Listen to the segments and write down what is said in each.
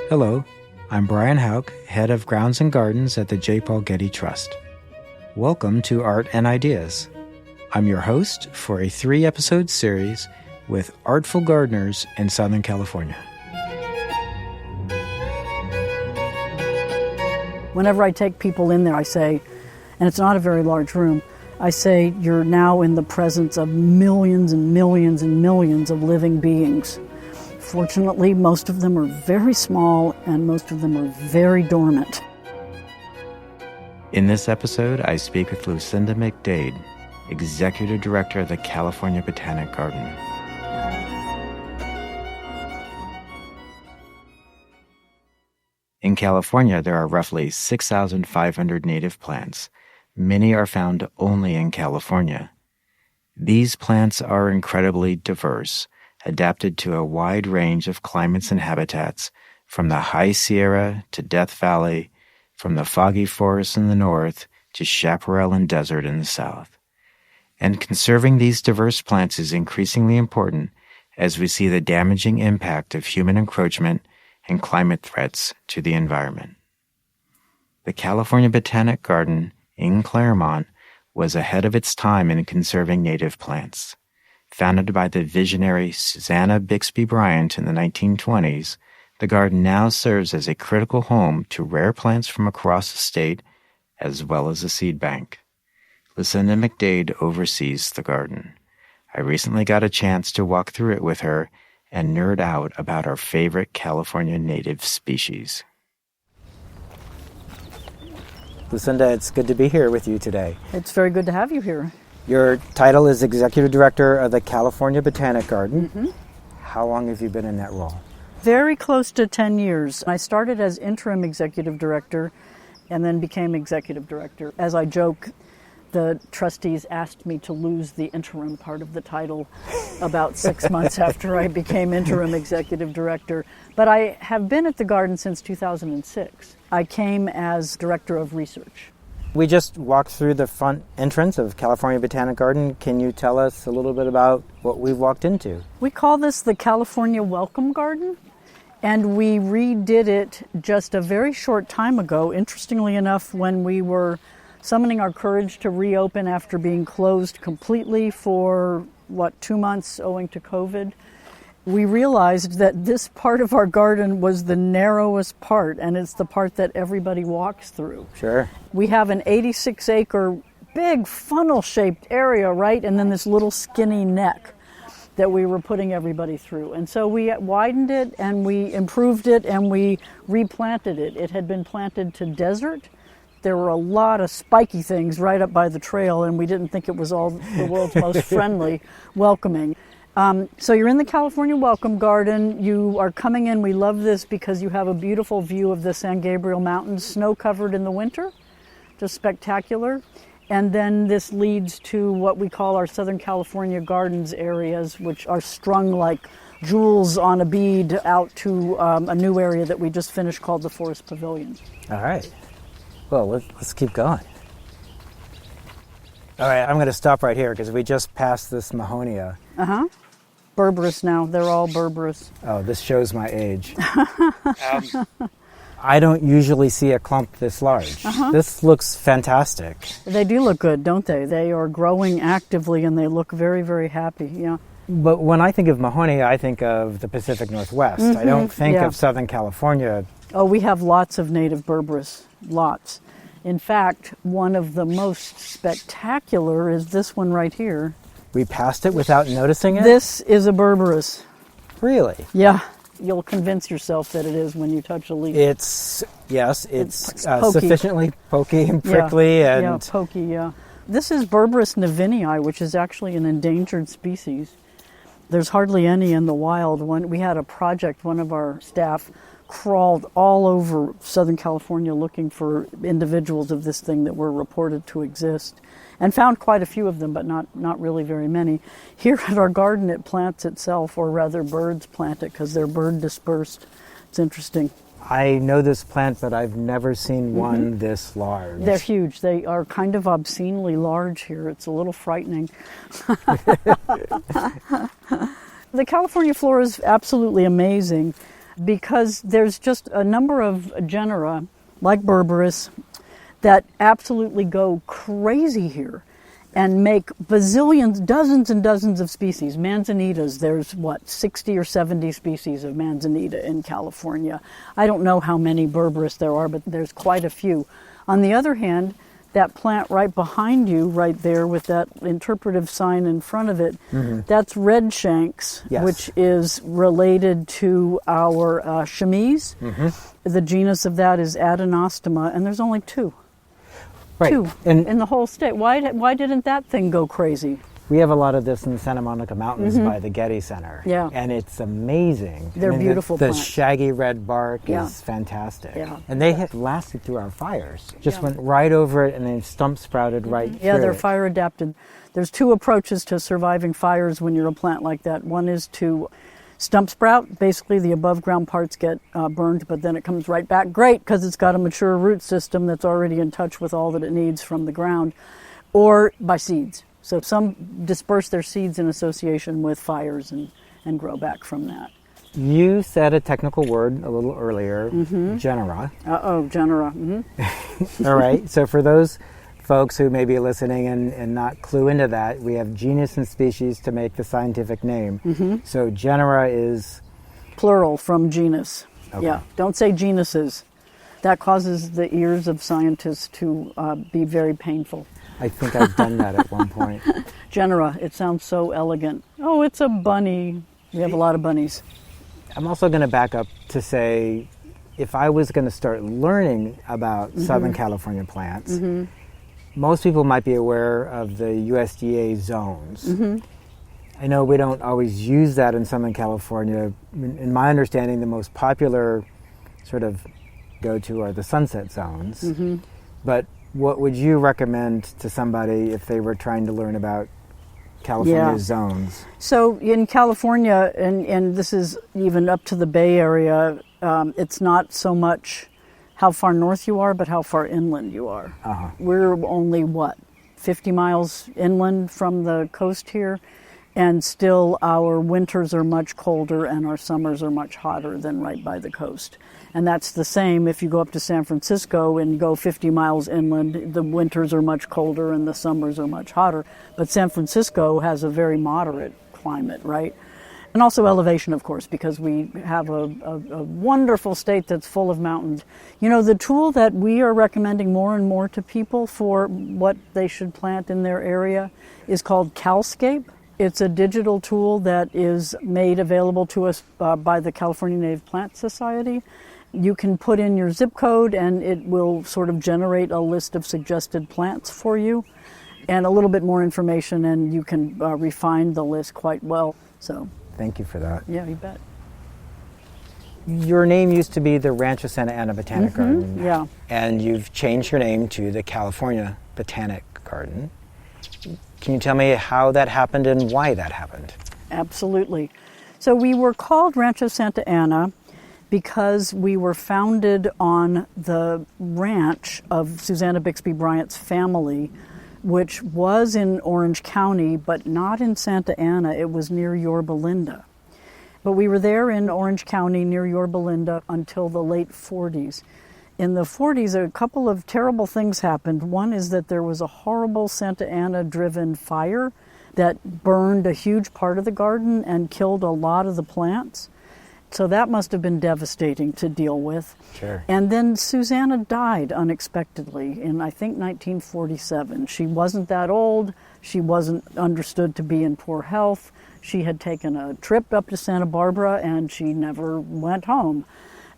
Hello, I'm Brian Hauk, Head of Grounds and Gardens at the J. Paul Getty Trust. Welcome to Art and Ideas. I'm your host for a 3-episode series with artful gardeners in Southern California. Whenever I take people in there, I say, and it's not a very large room, I say you're now in the presence of millions and millions and millions of living beings. Fortunately, most of them are very small and most of them are very dormant. In this episode, I speak with Susanna Bixby, Executive Director of the California Botanic Garden. In California, there are roughly 6,500 native plants. Many are found only in California. These plants are incredibly diverse, adapted to a wide range of climates and habitats, from the high Sierra to Death Valley, from the foggy forests in the north to chaparral and desert in the south. And conserving these diverse plants is increasingly important as we see the damaging impact of human encroachment and climate threats to the environment. The California Botanic Garden in Claremont was ahead of its time in conserving native plants. Founded by the visionary Susanna Bixby Bryant in the 1920s, the garden now serves as a critical home to rare plants from across the state, as well as a seed bank. Susanna Bixby oversees the garden. I recently got a chance to walk through it with her and nerd out about our favorite California native species. Lucinda, it's good to be here with you today. It's very good to have you here. Your title is Executive Director of the California Botanic Garden. Mm-hmm. How long have you been in that role? Very close to 10 years. I started as interim executive director and then became executive director. As I joke, the trustees asked me to lose the interim part of the title about 6 months after I became interim executive director. But I have been at the garden since 2006. I came as director of research. We just walked through the front entrance of California Botanic Garden. Can you tell us a little bit about what we've walked into? We call this the California Welcome Garden, and we redid it just a very short time ago, interestingly enough, when we were summoning our courage to reopen after being closed completely for, 2 months owing to COVID. We realized that this part of our garden was the narrowest part, and it's the part that everybody walks through. Sure. We have an 86-acre big funnel-shaped area, right? And then this little skinny neck that we were putting everybody through. And so we widened it, and we improved it, and we replanted it. It had been planted to desert. There were a lot of spiky things right up by the trail, and we didn't think it was all the world's most friendly, welcoming. So you're in the California Welcome Garden. You are coming in. We love this because you have a beautiful view of the San Gabriel Mountains, snow-covered in the winter, just spectacular. And then this leads to what we call our Southern California Gardens areas, which are strung like jewels on a bead out to a new area that we just finished called the Forest Pavilion. All right. Well, let's keep going. All right, I'm going to stop right here because we just passed this Mahonia. Uh-huh. Berberis now. They're all berberis. Oh, this shows my age. I don't usually see a clump this large. Uh-huh. This looks fantastic. They do look good, don't they? They are growing actively and they look very, very happy. Yeah. But when I think of Mahonia, I think of the Pacific Northwest. Mm-hmm. I don't think of Southern California. Oh, we have lots of native berberis. Lots. In fact, one of the most spectacular is this one right here. We passed it without noticing it? This is a berberis. Really? Yeah. You'll convince yourself that it is when you touch a leaf. It's sufficiently pokey and prickly. Yeah, pokey, yeah. This is Berberis navinii, which is actually an endangered species. There's hardly any in the wild. We had a project, one of our staff crawled all over Southern California looking for individuals of this thing that were reported to exist, and found quite a few of them, but not really very many. Here at our garden, it plants itself, or rather birds plant it because they're bird dispersed. It's interesting. I know this plant, but I've never seen one this large. They're huge. They are kind of obscenely large here. It's a little frightening. The California flora is absolutely amazing. because there's just a number of genera, like Berberis, that absolutely go crazy here and make bazillions, dozens and dozens of species. Manzanitas, there's 60 or 70 species of manzanita in California. I don't know how many Berberis there are, but there's quite a few. On the other hand, that plant right behind you, right there with that interpretive sign in front of it, that's redshanks, Yes. which is related to our chemise. The genus of that is Adenostoma, and there's only two. Right. Two in the whole state. Why didn't that thing go crazy? We have a lot of this in the Santa Monica Mountains by the Getty Center. Yeah. And it's amazing. They're beautiful The plants. shaggy red bark Yeah. is fantastic. Yeah. And they have lasted through our fires. Just went right over it and then stump sprouted right through Yeah, they're it. fire adapted. There's two approaches to surviving fires when you're a plant like that. One is to stump sprout. Basically, the above ground parts get burned, but then it comes right back. Great, because it's got a mature root system that's already in touch with all that it needs from the ground. Or by seeds. So some disperse their seeds in association with fires and grow back from that. You said a technical word a little earlier, genera. Genera. All right. So for those folks who may be listening and not clue into that, we have genus and species to make the scientific name. So genera is... Plural from genus. Okay. Yeah, don't say genuses. That causes the ears of scientists to be very painful. I think I've done that at one point. Genera, it sounds so elegant. Oh, it's a bunny. We have a lot of bunnies. I'm also going to back up to say, if I was going to start learning about Southern California plants, most people might be aware of the USDA zones. I know we don't always use that in Southern California. In my understanding, the most popular sort of go-to are the sunset zones. But what would you recommend to somebody if they were trying to learn about California's zones? So in California, and this is even up to the Bay Area, it's not so much how far north you are, but how far inland you are. We're only, 50 miles inland from the coast here, and still our winters are much colder and our summers are much hotter than right by the coast. And that's the same if you go up to San Francisco and go 50 miles inland. The winters are much colder and the summers are much hotter. But San Francisco has a very moderate climate, right? And also elevation, of course, because we have a wonderful state that's full of mountains. You know, the tool that we are recommending more and more to people for what they should plant in their area is called Calscape. It's a digital tool that is made available to us by the California Native Plant Society. You can put in your zip code and it will sort of generate a list of suggested plants for you and a little bit more information, and you can refine the list quite well. So, Thank you for that. yeah, you bet. Your name used to be the Rancho Santa Ana Botanic Garden. Yeah. And you've changed your name to the California Botanic Garden. Can you tell me how that happened and why that happened? Absolutely. So we were called Rancho Santa Ana because we were founded on the ranch of Susanna Bixby Bryant's family, which was in Orange County, but not in Santa Ana. It was near Yorba Linda. But we were there in Orange County near Yorba Linda until the late 40s. In the 40s, a couple of terrible things happened. One is that there was a horrible Santa Ana-driven fire that burned a huge part of the garden and killed a lot of the plants. So that must have been devastating to deal with. Sure. And then Susanna died unexpectedly in, I think, 1947. She wasn't that old. She wasn't understood to be in poor health. She had taken a trip up to Santa Barbara and she never went home.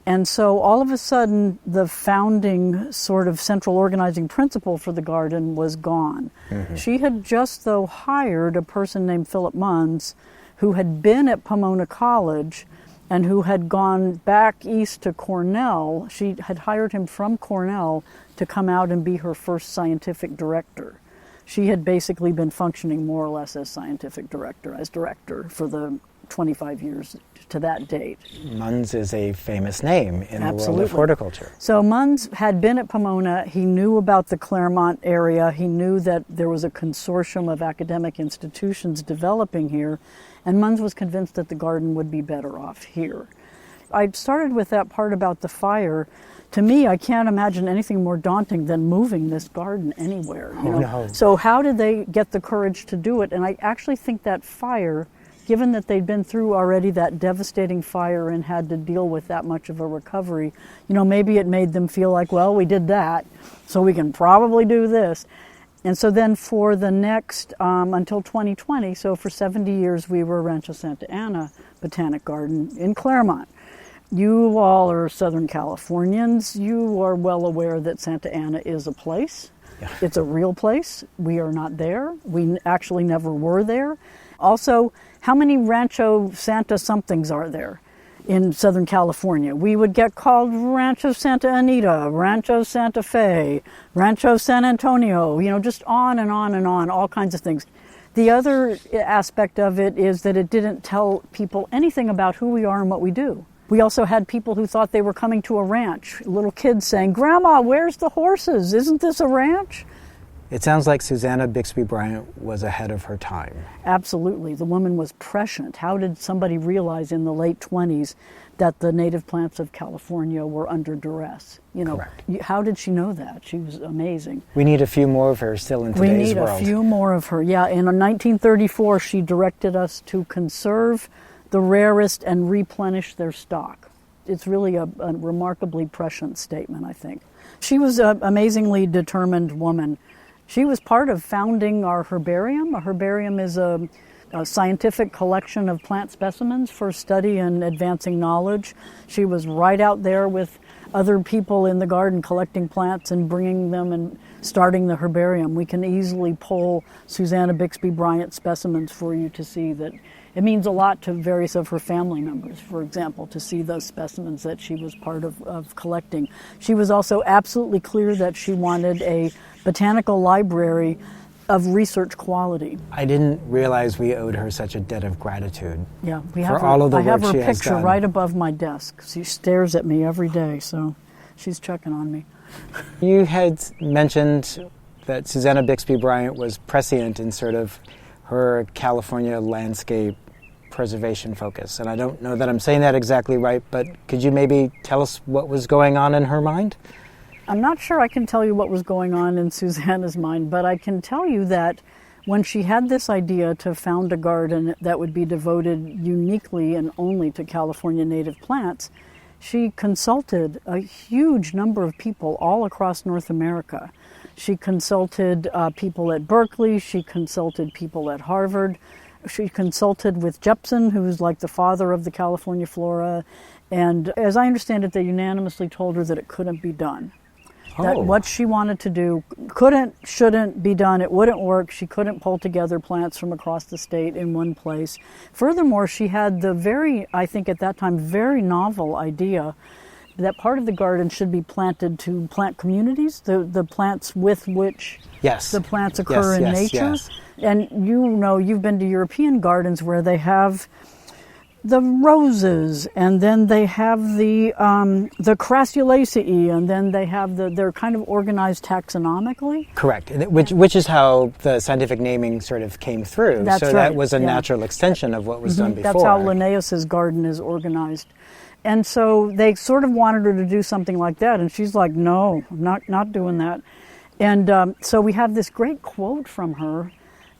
And so all of a sudden, the founding sort of central organizing principle for the garden was gone. She had just, though, hired a person named Philip Munns, who had been at Pomona College and who had gone back east to Cornell. She had hired him from Cornell to come out and be her first scientific director. She had basically been functioning more or less as scientific director, as director for the 25 years to that date. Munns is a famous name in the world Absolutely. of horticulture. So Munns had been at Pomona. He knew about the Claremont area. He knew that there was a consortium of academic institutions developing here, and Munns was convinced that the garden would be better off here. I started with that part about the fire. To me, I can't imagine anything more daunting than moving this garden anywhere. You know? No. So how did they get the courage to do it? And I actually think that fire, given that they'd been through already that devastating fire and had to deal with that much of a recovery, you know, maybe it made them feel like, well, we did that, so we can probably do this. And so then for the next, until 2020, so for 70 years, we were Rancho Santa Ana Botanic Garden in Claremont. You all are Southern Californians. You are well aware that Santa Ana is a place. Yeah. It's a real place. We are not there. We actually never were there. Also, how many Rancho Santa somethings are there in Southern California? We would get called Rancho Santa Anita, Rancho Santa Fe, Rancho San Antonio, you know, just on and on and on, all kinds of things. The other aspect of it is that it didn't tell people anything about who we are and what we do. We also had people who thought they were coming to a ranch, little kids saying, "Grandma, where's the horses? Isn't this a ranch?" It sounds like Susanna Bixby Bryant was ahead of her time. Absolutely. The woman was prescient. How did somebody realize in the late 20s that the native plants of California were under duress? You know, Correct. How did she know that? She was amazing. We need a few more of her still in today's world. We need a few more of her. Yeah, in 1934, she directed us to conserve the rarest and replenish their stock. It's really a remarkably prescient statement, I think. She was an amazingly determined woman. She was part of founding our herbarium. A herbarium is a scientific collection of plant specimens for study and advancing knowledge. She was right out there with other people in the garden collecting plants and bringing them and starting the herbarium. We can easily pull Susanna Bixby Bryant specimens for you to see that. It means a lot to various of her family members, for example, to see those specimens that she was part of collecting. She was also absolutely clear that she wanted a botanical library of research quality. I didn't realize we owed her such a debt of gratitude. Yeah, for all of the work she has done. I have her picture right above my desk. She stares at me every day, so she's checking on me. You had mentioned that Susanna Bixby Bryant was prescient in sort of her California landscape preservation focus. And I don't know that I'm saying that exactly right, but could you maybe tell us what was going on in her mind? I'm not sure I can tell you what was going on in Susanna's mind, but I can tell you that when she had this idea to found a garden that would be devoted uniquely and only to California native plants, she consulted a huge number of people all across North America. She consulted people at Berkeley, she consulted people at Harvard, she consulted with Jepson, who's like the father of the California flora, and as I understand it, they unanimously told her that it couldn't be done. That what she wanted to do shouldn't be done, it wouldn't work, she couldn't pull together plants from across the state in one place. Furthermore, she had the I think at that time, very novel idea that part of the garden should be planted to plant communities, the plants with which the plants occur in nature. Yes. And you know, you've been to European gardens where they have the roses, and then they have the crassulaceae, and then they have they're kind of organized taxonomically. Correct, which is how the scientific naming sort of came through. That's right. That was a natural extension of what was done before. That's how Linnaeus's garden is organized. And so they sort of wanted her to do something like that, and she's like, no, not doing that. And so we have this great quote from her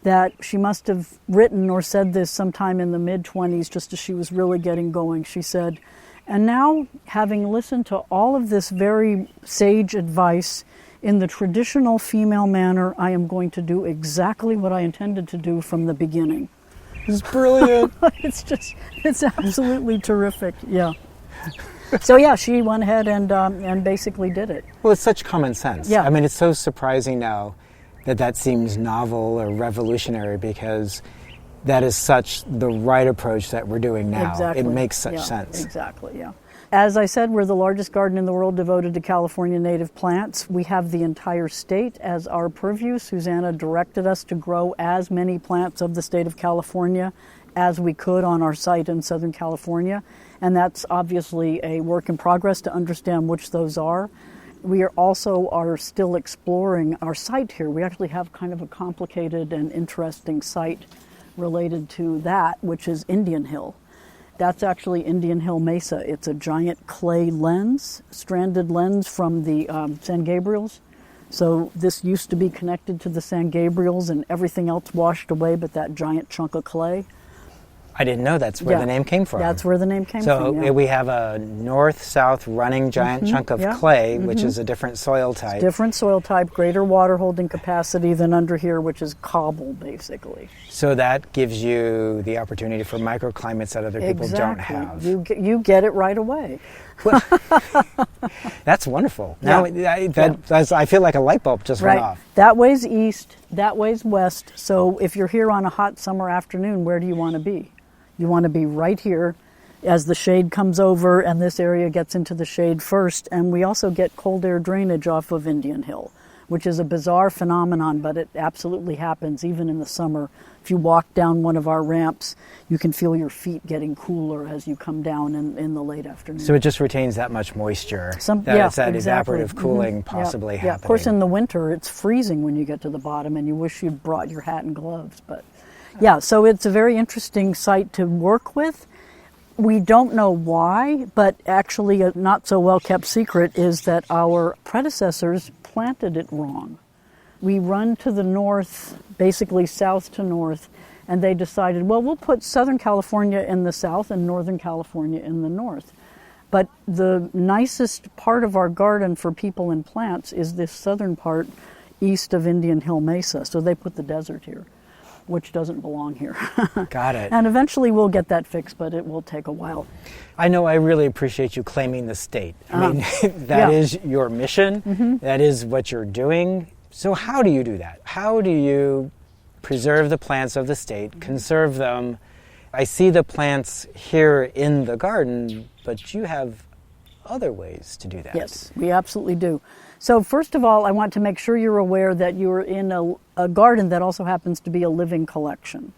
that she must have written or said this sometime in the mid-20s, just as she was really getting going. She said, "And now, having listened to all of this very sage advice in the traditional female manner, I am going to do exactly what I intended to do from the beginning." It's brilliant. It's absolutely terrific, yeah. So yeah, she went ahead and basically did it. Well, it's such common sense. Yeah. I mean, it's so surprising now that seems novel or revolutionary, because that is such the right approach that we're doing now. Exactly. It makes such sense. Exactly, yeah. As I said, we're the largest garden in the world devoted to California native plants. We have the entire state as our purview. Susanna directed us to grow as many plants of the state of California as we could on our site in Southern California. And that's obviously a work in progress to understand which those are. We are still exploring our site here. We actually have kind of a complicated and interesting site related to that, which is Indian Hill. That's actually Indian Hill Mesa. It's a giant clay lens, stranded lens from the San Gabriels. So this used to be connected to the San Gabriels and everything else washed away but that giant chunk of clay. I didn't know that's where the name came from. That's where the name came from. So we have a north-south running giant chunk of clay, which is a different soil type. It's different soil type, greater water holding capacity than under here, which is cobble, basically. So that gives you the opportunity for microclimates that other people don't have. You get it right away. That's wonderful. Now I feel like a light bulb just went off. That way's east, that way's west. So if you're here on a hot summer afternoon, where do you want to be? You want to be right here as the shade comes over and this area gets into the shade first. And we also get cold air drainage off of Indian Hill, which is a bizarre phenomenon, but it absolutely happens even in the summer. If you walk down one of our ramps, you can feel your feet getting cooler as you come down in the late afternoon. So it just retains that much moisture. It's that evaporative cooling possibly happening. Yeah, of course in the winter it's freezing when you get to the bottom and you wish you'd brought your hat and gloves. But yeah, so it's a very interesting site to work with. We don't know why, but actually a not so well kept secret is that our predecessors planted it wrong. We run to the north, basically south to north, and they decided, well, we'll put Southern California in the south and Northern California in the north. But the nicest part of our garden for people and plants is this southern part east of Indian Hill Mesa. So they put the desert here, which doesn't belong here. Got it. And eventually we'll get that fixed, but it will take a while. I know I really appreciate you claiming the state. I mean, that is your mission. That is what you're doing. So how do you do that? How do you preserve the plants of the state, conserve them? I see the plants here in the garden, but you have other ways to do that. Yes, we absolutely do. So first of all, I want to make sure you're aware that you're in a garden that also happens to be a living collection.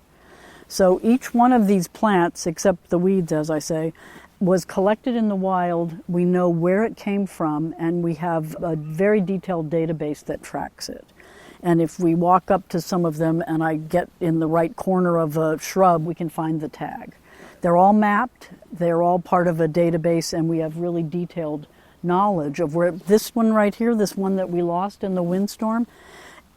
So each one of these plants, except the weeds, as I say, was collected in the wild. We know where it came from, and we have a very detailed database that tracks it. And if we walk up to some of them and I get in the right corner of a shrub, we can find the tag. They're all mapped, they're all part of a database, and we have really detailed knowledge of where this one right here, this one that we lost in the windstorm,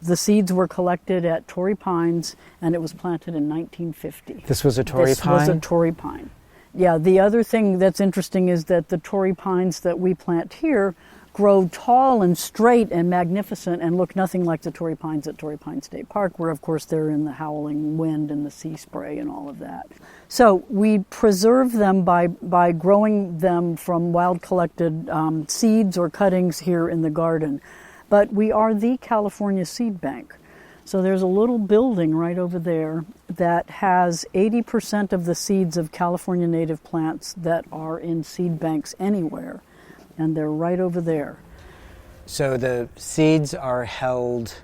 the seeds were collected at Torrey Pines, and it was planted in 1950. This was a Torrey pine? This was a Torrey pine. Yeah, the other thing that's interesting is that the Torrey pines that we plant here grow tall and straight and magnificent and look nothing like the Torrey pines at Torrey Pine State Park, where of course they're in the howling wind and the sea spray and all of that. So we preserve them by growing them from wild collected seeds or cuttings here in the garden. But we are the California Seed Bank. So there's a little building right over there that has 80% of the seeds of California native plants that are in seed banks anywhere. And they're right over there. So the seeds are held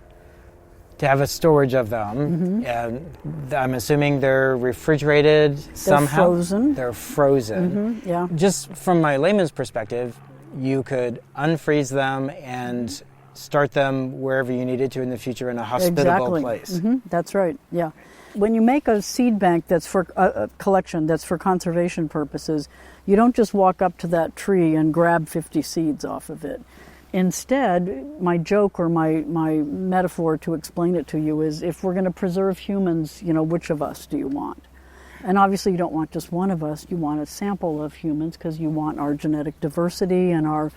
to have a storage of them. And I'm assuming they're refrigerated somehow? Frozen. They're frozen. Yeah. Just from my layman's perspective, you could unfreeze them and start them wherever you needed to in the future in a hospitable place. That's right, yeah. When you make a seed bank that's for a collection that's for conservation purposes, you don't just walk up to that tree and grab 50 seeds off of it. Instead, my joke or my metaphor to explain it to you is, if we're going to preserve humans, which of us do you want? And obviously you don't want just one of us, you want a sample of humans because you want our genetic diversity and our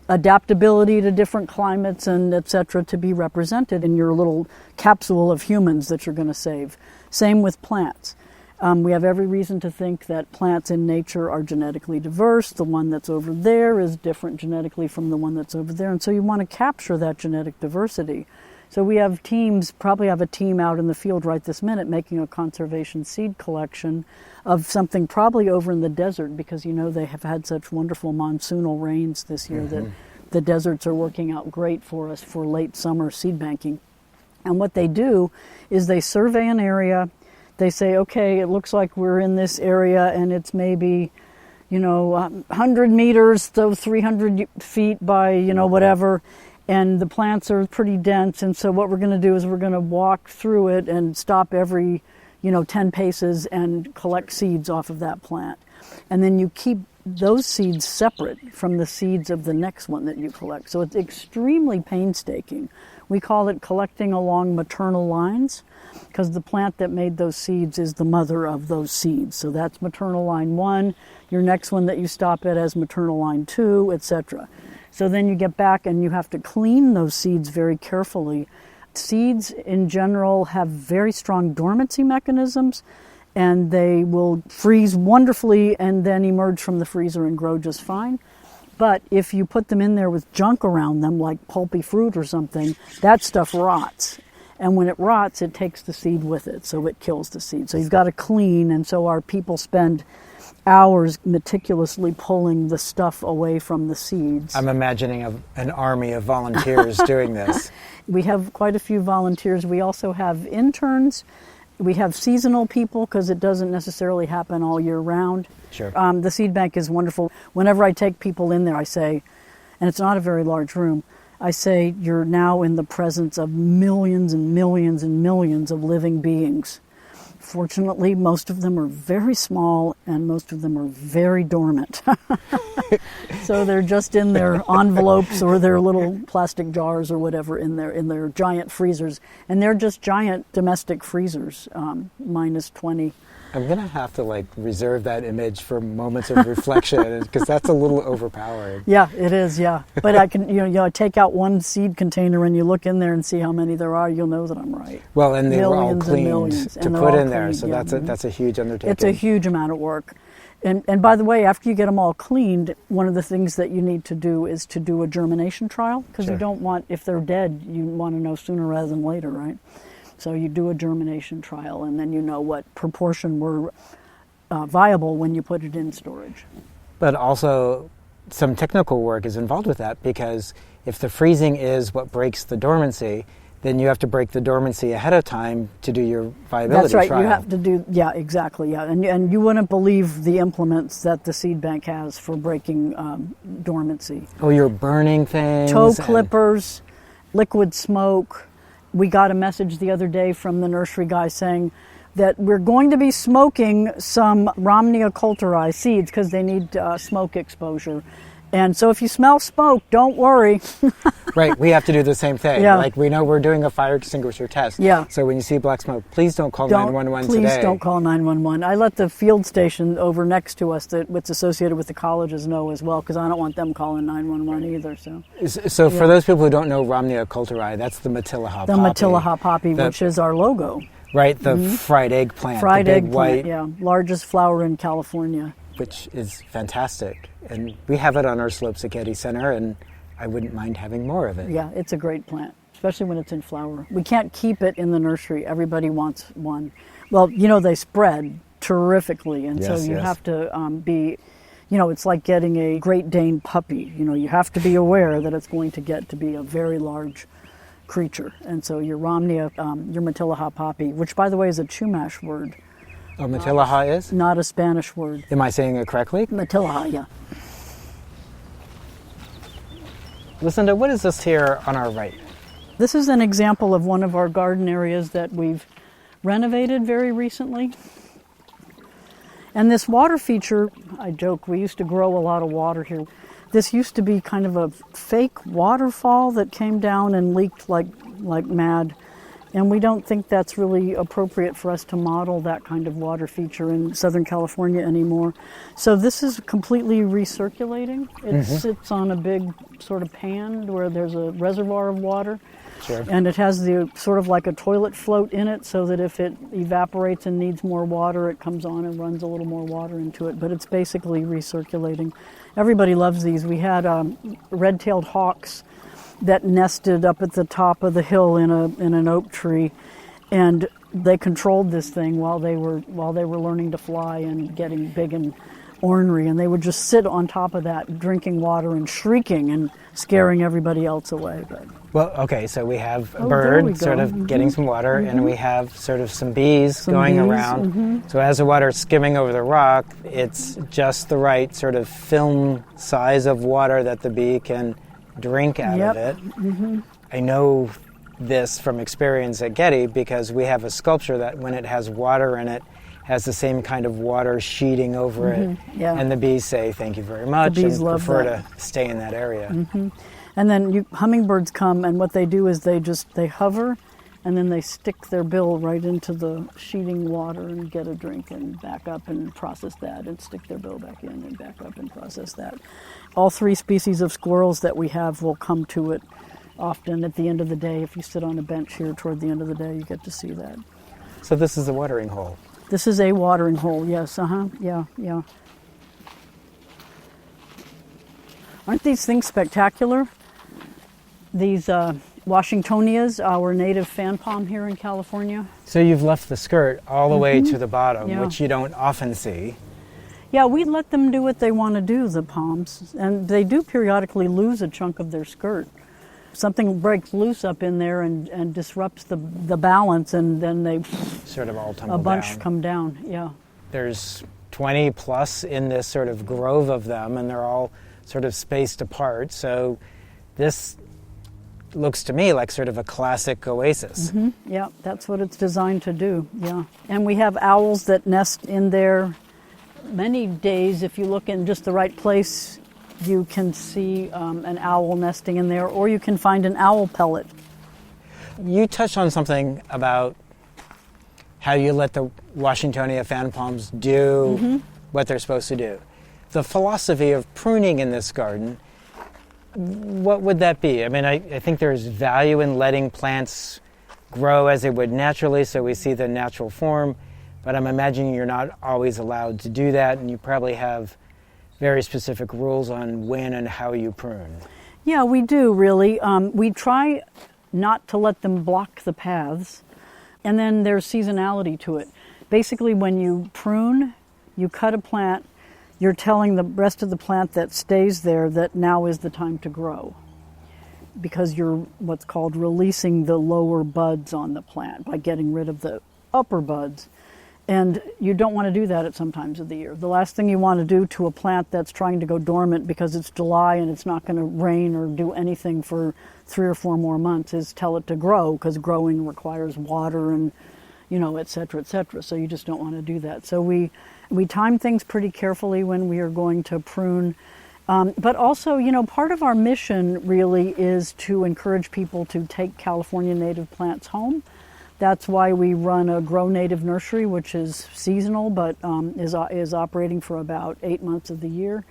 adaptability to different climates and et cetera to be represented in your little capsule of humans that you're going to save. Same with plants. We have every reason to think that plants in nature are genetically diverse. The one that's over there is different genetically from the one that's over there. And so you want to capture that genetic diversity. So we have teams, probably have a team out in the field right this minute making a conservation seed collection of something probably over in the desert, because they have had such wonderful monsoonal rains this year that the deserts are working out great for us for late summer seed banking. And what they do is they survey an area. They say, okay, it looks like we're in this area and it's maybe, 100 meters, so 300 feet by, whatever. And the plants are pretty dense. And so what we're going to do is we're going to walk through it and stop every, 10 paces and collect seeds off of that plant. And then you keep those seeds separate from the seeds of the next one that you collect. So it's extremely painstaking. We call it collecting along maternal lines, because the plant that made those seeds is the mother of those seeds. So that's maternal line 1, your next one that you stop at as maternal line 2, etc. So then you get back and you have to clean those seeds very carefully. Seeds in general have very strong dormancy mechanisms, and they will freeze wonderfully and then emerge from the freezer and grow just fine. But if you put them in there with junk around them, like pulpy fruit or something, that stuff rots. And when it rots, it takes the seed with it, so it kills the seed. So you've got to clean, and so our people spend hours meticulously pulling the stuff away from the seeds. I'm imagining an army of volunteers doing this. We have quite a few volunteers. We also have interns. We have seasonal people, because it doesn't necessarily happen all year round. Sure. The seed bank is wonderful. Whenever I take people in there, I say, and it's not a very large room, I say, you're now in the presence of millions and millions and millions of living beings. Fortunately, most of them are very small, and most of them are very dormant. So they're just in their envelopes or their little plastic jars or whatever in their giant freezers. And they're just giant domestic freezers, minus 20. I'm going to have to reserve that image for moments of reflection, because that's a little overpowering. Yeah, it is, yeah. But I can, take out one seed container and you look in there and see how many there are, you'll know that I'm right. Well, and they were all Millions and cleaned millions, to and they're put all in there, cleaned, so yeah. that's a huge undertaking. It's a huge amount of work. And by the way, after you get them all cleaned, one of the things that you need to do is to do a germination trial, because Sure. you don't want, if they're dead, you want to know sooner rather than later, right? So you do a germination trial, and then you know what proportion were viable when you put it in storage. But also, some technical work is involved with that, because if the freezing is what breaks the dormancy, then you have to break the dormancy ahead of time to do your viability That's right. trial. You have to do, yeah, exactly, yeah. And you wouldn't believe the implements that the seed bank has for breaking dormancy. Oh, you're burning things. Toe clippers, liquid smoke. We got a message the other day from the nursery guy saying that we're going to be smoking some Romnea coulteri seeds because they need smoke exposure. And so if you smell smoke, don't worry. Right, we have to do the same thing. Yeah. We know we're doing a fire extinguisher test. Yeah. So when you see black smoke, please don't call 911 today. Please don't call 911. I let the field station over next to us that's associated with the colleges know as well, because I don't want them calling 911 either. So for those people who don't know Romnea coulteri, that's the Matilaha poppy. The Matilaha poppy, which is our logo. Right, the fried egg plant. Fried the big egg white, plant, yeah. Largest flower in California. which is fantastic. And we have it on our slopes at Getty Center, and I wouldn't mind having more of it. Yeah, it's a great plant, especially when it's in flower. We can't keep it in the nursery. Everybody wants one. Well, they spread terrifically, and so you have to be, it's like getting a Great Dane puppy. You have to be aware that it's going to get to be a very large creature. And so your Romnea, your Matilaha poppy, which by the way is a Chumash word. Oh, Matilaha is? Not a Spanish word. Am I saying it correctly? Matilaha, yeah. Lucinda, what is this here on our right? This is an example of one of our garden areas that we've renovated very recently. And this water feature, I joke, we used to grow a lot of water here. This used to be kind of a fake waterfall that came down and leaked like mad. And we don't think that's really appropriate for us to model that kind of water feature in Southern California anymore. So this is completely recirculating. It sits on a big sort of pan where there's a reservoir of water. Sure. And it has the sort of like a toilet float in it, so that if it evaporates and needs more water, it comes on and runs a little more water into it. But it's basically recirculating. Everybody loves these. We had red-tailed hawks that nested up at the top of the hill in an oak tree, and they controlled this thing while they were learning to fly and getting big and ornery, and they would just sit on top of that drinking water and shrieking and scaring everybody else away. But Well, okay, so we have a there we bird go. sort of getting some water, and we have sort of some bees going bees, around. So as the water's skimming over the rock, it's just the right sort of film size of water that the bee can drink out of it. I know this from experience at Getty because we have a sculpture that when it has water in it, has the same kind of water sheeting over it. Yeah. And the bees say, thank you very much, bees and love prefer that. to stay in that area. And then hummingbirds come, and what they do is they hover, and then they stick their bill right into the sheeting water and get a drink and back up and process that and stick their bill back in and back up and process that. All 3 species of squirrels that we have will come to it often at the end of the day. If you sit on a bench here toward the end of the day, you get to see that. So this is the watering hole. This is a watering hole, yes, yeah. Aren't these things spectacular? These Washingtonias, our native fan palm here in California. So you've left the skirt all the way to the bottom, Yeah. which you don't often see. Yeah, we let them do what they want to do, the palms, and they do periodically lose a chunk of their skirt. Something breaks loose up in there and disrupts the balance, and then they Sort of all tumble a bunch down. come down. Yeah. There's 20 plus in this sort of grove of them, and they're all sort of spaced apart. So this looks to me like sort of a classic oasis. Yeah, that's what it's designed to do. Yeah, and we have owls that nest in there. Many days, if you look in just the right place, you can see an owl nesting in there, or you can find an owl pellet. You touched on something about how you let the Washingtonia fan palms do what they're supposed to do. The philosophy of pruning in this garden, what would that be? I mean, I think there's value in letting plants grow as they would naturally, so we see the natural form, but I'm imagining you're not always allowed to do that, and you probably have very specific rules on when and how you prune. Yeah, we do really. We try not to let them block the paths, and then there's seasonality to it. Basically, when you prune, you cut a plant, you're telling the rest of the plant that stays there that now is the time to grow, because you're what's called releasing the lower buds on the plant by getting rid of the upper buds. And you don't want to do that at some times of the year. The last thing you want to do to a plant that's trying to go dormant because it's July and it's not going to rain or do anything for 3 or 4 more months is tell it to grow, because growing requires water and, et cetera, et cetera. So you just don't want to do that. So we time things pretty carefully when we are going to prune. But also, part of our mission really is to encourage people to take California native plants home. That's why we run a Grow Native nursery, which is seasonal, but is operating for about 8 months of the year.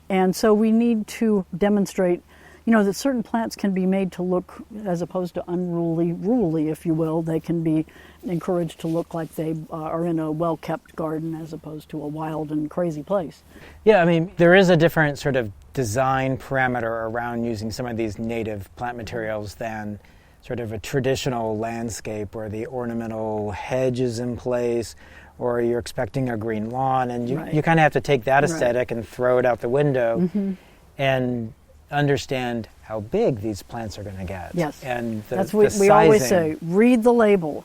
And so we need to demonstrate, that certain plants can be made to look, as opposed to ruly, if you will. They can be encouraged to look like they are in a well-kept garden as opposed to a wild and crazy place. Yeah, I mean, there is a different sort of design parameter around using some of these native plant materials than sort of a traditional landscape where the ornamental hedge is in place, or you're expecting a green lawn, and you kind of have to take that aesthetic and throw it out the window and understand how big these plants are going to get. Yes, and that's what we always say. Read the label.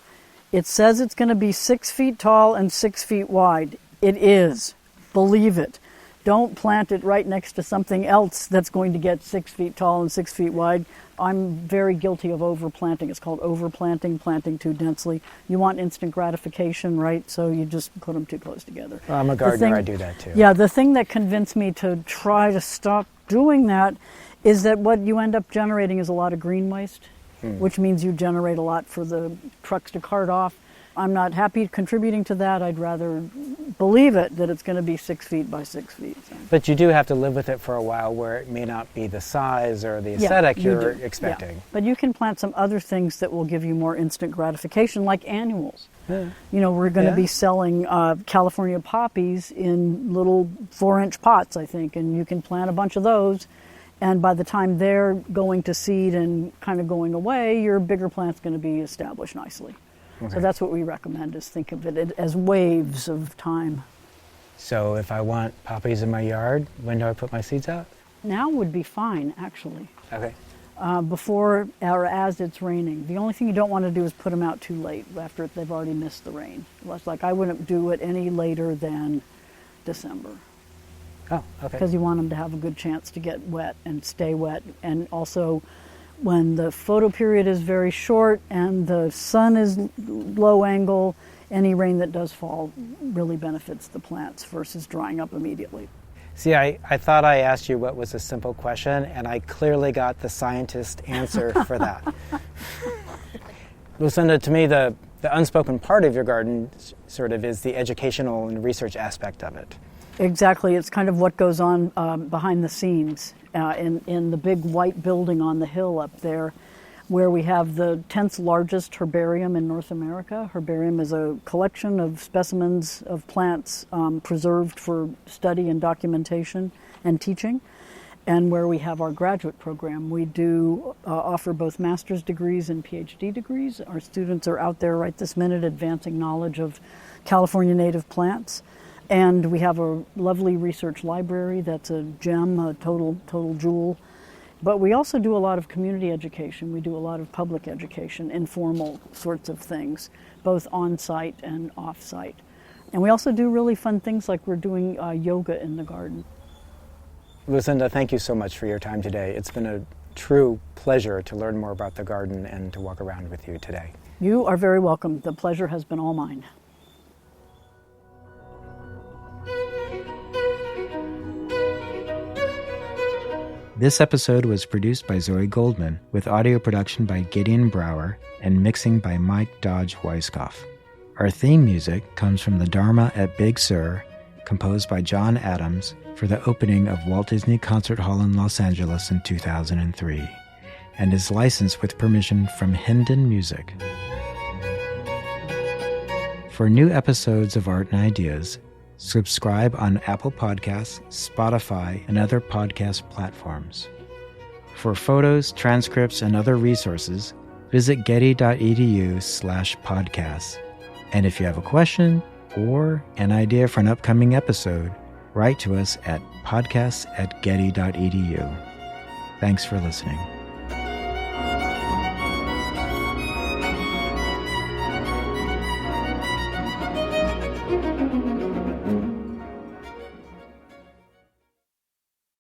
It says it's going to be 6 feet tall and 6 feet wide. It is. Believe it. Don't plant it right next to something else that's going to get 6 feet tall and 6 feet wide. I'm very guilty of overplanting. It's called overplanting, planting too densely. You want instant gratification, right? So you just put them too close together. Well, I'm a gardener, I do that too. Yeah, the thing that convinced me to try to stop doing that is that what you end up generating is a lot of green waste, which means you generate a lot for the trucks to cart off. I'm not happy contributing to that. I'd rather believe it that it's going to be 6 feet by 6 feet. So. But you do have to live with it for a while, where it may not be the size or the aesthetic you're expecting. Yeah. But you can plant some other things that will give you more instant gratification, like annuals. Yeah. We're going to be selling California poppies in little 4-inch pots, I think, and you can plant a bunch of those. And by the time they're going to seed and kind of going away, your bigger plant's going to be established nicely. Okay. So that's what we recommend, is think of it as waves of time. So if I want poppies in my yard, when do I put my seeds out? Now would be fine, actually. Okay. Before or as it's raining. The only thing you don't want to do is put them out too late after they've already missed the rain. Like I wouldn't do it any later than December. Oh, okay. Because you want them to have a good chance to get wet and stay wet. And also, when the photo period is very short and the sun is low angle, any rain that does fall really benefits the plants versus drying up immediately. See, I thought I asked you what was a simple question, and I clearly got the scientist answer for that. Lucinda, to me, the unspoken part of your garden sort of is the educational and research aspect of it. Exactly. It's kind of what goes on behind the scenes in the big white building on the hill up there, where we have the 10th largest herbarium in North America. Herbarium is a collection of specimens of plants preserved for study and documentation and teaching, and where we have our graduate program. We do offer both master's degrees and PhD degrees. Our students are out there right this minute advancing knowledge of California native plants. And we have a lovely research library that's a gem, a total jewel. But we also do a lot of community education. We do a lot of public education, informal sorts of things, both on-site and off-site. And we also do really fun things like we're doing yoga in the garden. Lucinda, thank you so much for your time today. It's been a true pleasure to learn more about the garden and to walk around with you today. You are very welcome. The pleasure has been all mine. This episode was produced by Zoe Goldman, with audio production by Gideon Brower and mixing by Mike Dodge Weiskopf. Our theme music comes from the Dharma at Big Sur, composed by John Adams for the opening of Walt Disney Concert Hall in Los Angeles in 2003, and is licensed with permission from Hendon Music. For new episodes of Art and Ideas, subscribe on Apple Podcasts, Spotify, and other podcast platforms. For photos, transcripts, and other resources, visit getty.edu/podcasts. And if you have a question or an idea for an upcoming episode, write to us at podcasts@getty.edu. Thanks for listening.